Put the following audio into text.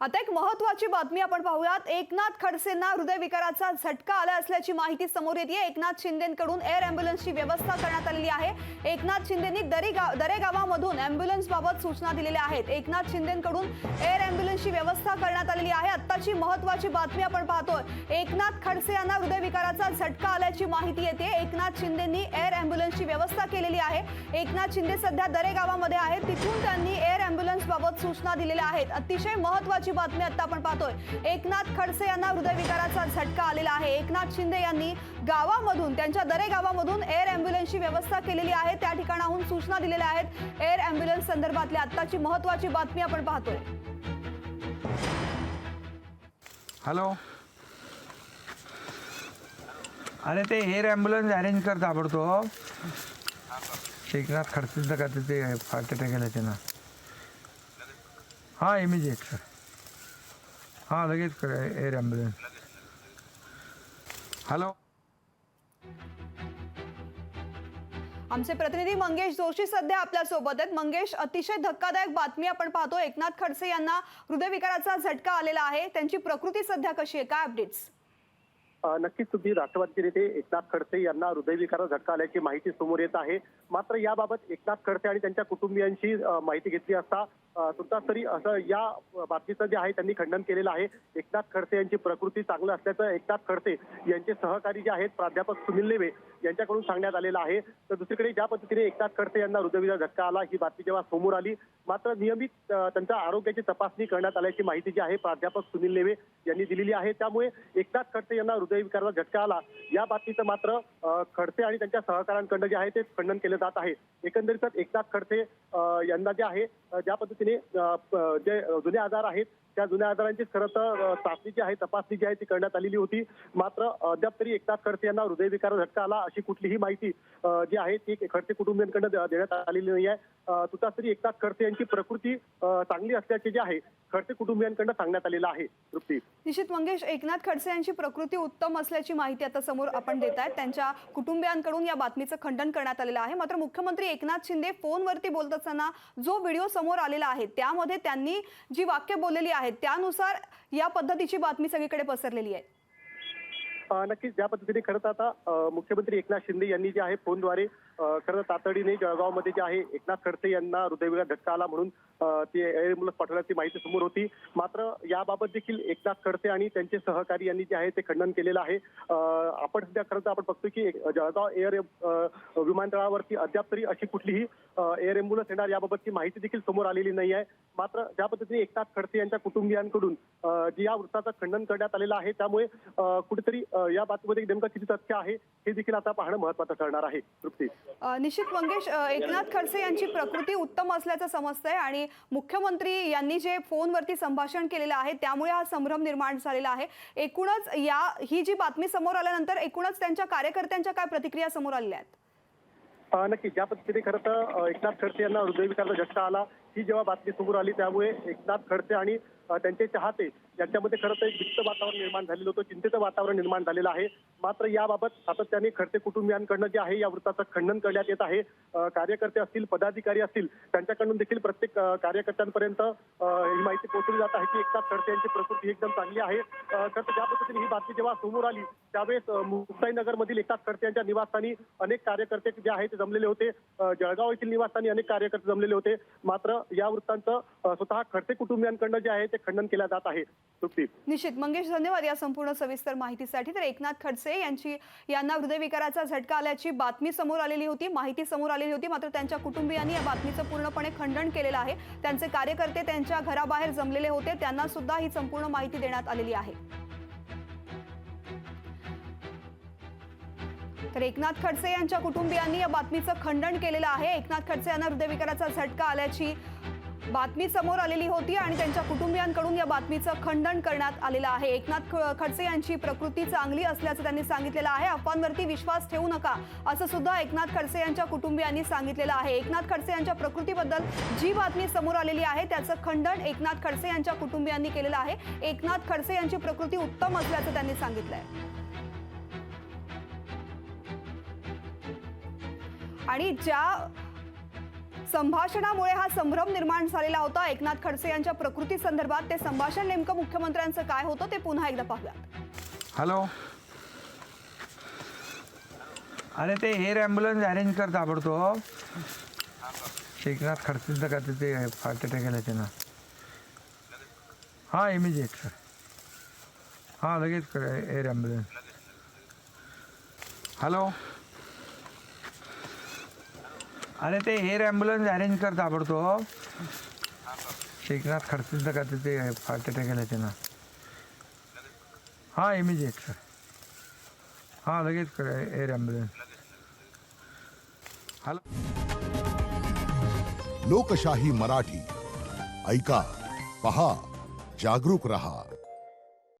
आता एक महत्त्वाची बातमी आपण पाहूयात। एकनाथ खडसेंना हृदयविकाराचा झटका आला असल्याची माहिती समोर येते। एकनाथ शिंदेंकडून एअर ॲम्ब्युलन्सची व्यवस्था करण्यात आलेली आहे। एकनाथ शिंदेंनी दरेगावामधून ॲम्ब्युलन्स बाबत सूचना दिलेल्या आहेत। एकनाथ शिंदेंकडून एअर ॲम्ब्युलन्सची व्यवस्था करण्यात आलेली आहे। आत्ताची महत्त्वाची बातमी आपण पाहतोय। एकनाथ खडसे यांना हृदयविकाराचा झटका आल्याची माहिती येते। एकनाथ शिंदेंनी एअर ॲम्ब्युलन्सची व्यवस्था केलेली आहे। एकनाथ शिंदे सध्या दरेगावामध्ये आहेत, तिथून त्यांनी एअर ॲम्ब्युलन्स बाबत सूचना दिलेल्या आहेत। अतिशय महत्त्वाची बातमी आता आपण पाहतोय। एकनाथ खडसे यांना हृदयविकाराचा झटका आलेला आहे। एकनाथ शिंदे यांनी गावामधून, त्यांच्या दरेगावामधून एअर ॲम्ब्युलन्सची व्यवस्था केलेली आहे। त्या ठिकाणाहून सूचना दिलेल्या आहेत। एअर ॲम्ब्युलन्स संदर्भातली आत्ताची महत्त्वाची बातमी आपण पाहतोय। हॅलो, अरे ते एअर ॲम्ब्युलन्स अरेंज कर ताबडतोब। एकनाथ खडसेंचं का ते हार्ट अटॅक आला त्यांना। हां, इमिजिएट सर। हां, लगेच कर एअर ॲम्ब्युलन्स। हॅलो, आमचे प्रतिनिधी मंगेश जोशी सध्या आपल्या सोबत आहेत। मंगेश, अतिशय धक्कादायक बातमी आपण पाहतो। एकनाथ खडसे यांना हृदयविकाराचा झटका आलेला आहे। त्यांची प्रकृती सध्या कशी आहे, काय अपडेट्स? नक्कीच तुम्ही राष्ट्रवादी नेते एकनाथ खडसे यांना हृदयविकाराचा झटका आल्याची माहिती समोर येत आहे। मात्र याबाबत एकनाथ खडसे आणि त्यांच्या कुटुंबियांची माहिती घेतली असता तुर्तास तरी असं या बातमीचं जे आहे त्यांनी खंडन केलेलं आहे। एकनाथ खडसे यांची प्रकृती चांगली असल्याचं एकनाथ खडसे यांचे सहकारी जे आहेत प्राध्यापक सुनील लेवे यांच्याकडून सांगण्यात आलेलं आहे। तर दुसरीकडे ज्या पद्धतीने एकनाथ खडसे यांना हृदयविकाराचा झटका आला ही बातमी जेव्हा समोर आली, मात्र नियमित त्यांच्या आरोग्याची तपासणी करण्यात आल्याची माहिती जी आहे प्राध्यापक सुनील लेवे यांनी दिलेली आहे। त्यामुळे एकनाथ खडसे यांना हृदयविकाराचा झटका आला या बातमीचं मात्र खडसे आणि त्यांच्या सहकाऱ्यांकडून जे आहे ते खंडन केलं जात आहे। एकंदरीतच एकनाथ खडसे यांना जे आहे ज्या पद्धतीने जे जुने आजार आहेत त्या जुन्या आजारांची खरं तर चाचणी जी आहे, तपासणी जी आहे ती करण्यात आलेली होती। मात्र अद्याप तरी एकनाथ खडसे यांना हृदयविकाराचा झटका आला अशी कुठलीही माहिती जी आहे ती खडसे कुटुंबियांकडून देण्यात आलेली नाही आहे। तुर्तास तरी एकनाथ खडसे यांची प्रकृती चांगली असल्याचे जे आहे खडसे कुटुंबियांकडून सांगण्यात आलेलं आहे। तृप्ती, निश्चित मंगेश, एकनाथ खडसे यांची प्रकृती उत्तम असल्याची माहिती आता समोर आपण देत आहेत। त्यांच्या कुटुंबियांकडून या बातमीचं खंडन करण्यात आलेलं आहे। मात्र मुख्यमंत्री एकनाथ शिंदे फोनवरती बोलत असताना जो व्हिडिओ समोर आलेला आहे त्यामध्ये त्यांनी जी वाक्य बोललेली आहेत त्यानुसार या पद्धतीची बातमी सगळीकडे पसरलेली आहे। नक्कीच ज्या पद्धतीने खरं तर आता मुख्यमंत्री एकनाथ शिंदे यांनी जे आहे फोनद्वारे खरं तातडीने जळगावमध्ये जे आहे एकनाथ खडसे यांना हृदयविकाराचा झटका आला म्हणून ते एअर ॲम्ब्युलन्स पाठवण्याची माहिती समोर होती। मात्र याबाबत देखील एकनाथ खडसे आणि त्यांचे सहकारी यांनी जे आहे ते खंडन केलेलं आहे। आपण सध्या खरं तर आपण बघतो की जळगाव एअर विमानतळावरती अद्याप तरी अशी कुठलीही एअर ॲम्ब्युलन्स येणार याबाबतची माहिती देखील समोर आलेली नाही आहे। मात्र ज्या पद्धतीने एकनाथ खडसे यांच्या कुटुंबियांकडून जी या वृत्ताचं खंडन करण्यात आलेलं आहे त्यामुळे कुठेतरी या बातमीमध्ये नेमकं किती तथ्य आहे हे देखील आता पाहणं महत्त्वाचं ठरणार आहे। तृप्ती, निश्चित मंगेश, एकनाथ खडसे यांची प्रकृती उत्तम असल्याचं समजतंय आणि मुख्यमंत्री यांनी जे फोनवरती संभाषण केलेलं आहे त्यामुळे हा संभ्रम निर्माण झालेला आहे। एकूणच ही जी बातमी समोर आल्यानंतर एकूणच त्यांच्या कार्यकर्त्यांच्या काय प्रतिक्रिया समोर आलेल्या आहेत? नक्की ज्या पद्धतीने खरं तर एकनाथ खडसे यांना हृदयविकाराचा झटका आला ही जेव्हा बातमी समोर आली त्यामुळे एकनाथ खडसे आणि त्यांचे चाहते यांच्यामध्ये खरं तर एक भीतीचं वातावरण निर्माण झालेलं होतं, चिंतेचं वातावरण निर्माण झालेलं आहे। मात्र याबाबत सातत्याने खडसे कुटुंबियांकडनं जे आहे या वृत्ताचं खंडन करण्यात येत आहे। कार्यकर्ते असतील, पदाधिकारी असतील, त्यांच्याकडून देखील प्रत्येक कार्यकर्त्यांपर्यंत ही माहिती पोहोचवली जात आहे की एकनाथ खडसे यांची प्रकृती एकदम चांगली आहे। तर ज्या पद्धतीने ही बातमी जेव्हा समोर आली त्यावेळेस मुक्ताईनगरमधील एकनाथ खडसे यांच्या निवासस्थानी अनेक कार्यकर्ते जे आहेत ते जमलेले होते। जळगाव येथील निवासस्थानी अनेक कार्यकर्ते जमलेले होते। मात्र या वृत्तांचं स्वतः खडसे कुटुंबियांकडनं जे आहे ते खंडन केलं जात आहे। निश्चित मंगेश, धन्यवाद या संपूर्ण सविस्तर माहितीसाठी। तर एकनाथ खडसे यांना हृदयविकाराचा झटका आल्याची बातमी समोर आलेली होती, माहिती समोर आलेली होती। मात्र त्यांच्या कुटुंबियांनी या बातमीचं पूर्णपणे खंडन केलेलं आहे। त्यांचे कार्यकर्ते त्यांच्या घराबाहेर जमलेले होते, त्यांना सुद्धा ही संपूर्ण माहिती देण्यात आलेली आहे। तर एकनाथ खडसे यांच्या कुटुंबियांनी या बातमीचं खंडन केलेलं आहे। एकनाथ खडसे यांना हृदयविकाराचा झटका आल्याची बातमी समोर आलेली होती आणि त्यांच्या कुटुंबियांकडून या बातमीचं खंडन करण्यात आलेलं आहे। एकनाथ खडसे यांची प्रकृती चांगली असल्याचं त्यांनी सांगितलेलं आहे। अफवांवरती विश्वास ठेवू नका असं सुद्धा एकनाथ खडसे यांच्या कुटुंबियांनी सांगितलेलं आहे। एकनाथ खडसे यांच्या प्रकृतीबद्दल जी बातमी समोर आलेली आहे त्याचं खंडन एकनाथ खडसे यांच्या कुटुंबियांनी केलेलं आहे। एकनाथ खडसे यांची प्रकृती उत्तम असल्याचं त्यांनी सांगितलंय। आणि ज्या संभाषणामुळे हा संभ्रम निर्माण झालेला होता. एकनाथ खडसे यांच्या प्रकृती संदर्भात ते संभाषण नेमकं मुख्यमंत्र्यांचं काय होतं ते पुन्हा एकदा पाहूयात. हॅलो. अरे ते एअर ॲम्ब्युलन्स अरेंज कर ताबडतोब. एकनाथ खडसेंचं का ते हार्ट अटॅक आला त्यांना. हां इमिजिएट सर. हां लगेच कर एअर ॲम्ब्युलन्स. हॅलो. अरे ते एअर ॲम्ब्युलन्स अरेंज कर ताबडतोब. एकनाथ खडसेंचं का ते हार्ट अटॅक आला त्यांना. हां इमिजिएट सर. हां लगेच कर एअर ॲम्ब्युलन्स. हॅलो. लोकशाही मराठी ऐका, पहा, जागरूक रहा.